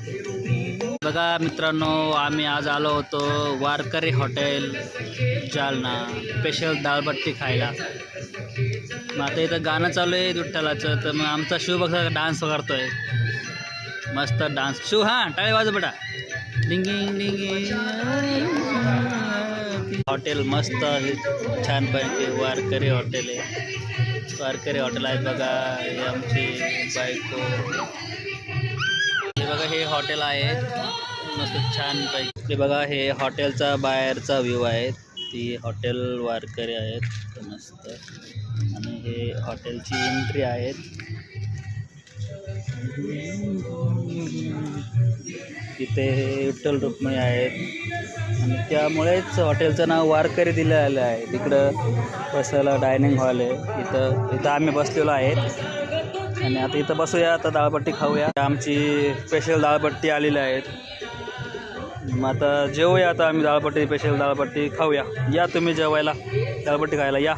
बघा मित्रांनो, आम्ही आज आलो होतो वारकरी हॉटेल जालना स्पेशल दालबट्टी खायला. मग आता इथं गाणं चालू आहे विठ्ठलाचं, तर मग आमचा शिव बघा डान्स करतोय, मस्त डान्स. शिव हां टाळे वाजव बेटा. डिंगिंग डिंगिंग. हॉटेल मस्त आहे, छानपैकी वारकरी हॉटेल आहे. वारकरी हॉटेल आहेत बघा. हे आमची बायको. हे बघा हे हॉटेल आहे मस्त छानपैकी. हे बघा हे हॉटेलचा बाहेरचा व्ह्यू आहे. ती हॉटेल वारकरी आहेत मस्त. आणि हे हॉटेलची एंट्री आहेत. तिथे विठ्ठल रुक्मिणी आहेत आणि त्यामुळेच हॉटेलचं नाव वारकरी दिलं आलं आहे. तिकडं बसायला डायनिंग हॉल आहे. इथं आम्ही बसलेलो आहेत आणि आता इथं बसूया, आता दाळबट्टी खाऊया. आमची स्पेशल दाळबट्टी आलेली आहेत. मग आता जेवूया. आता आम्ही दाळबट्टी स्पेशल दाळबट्टी खाऊया. या तुम्ही जेवायला, दाळबट्टी खायला या.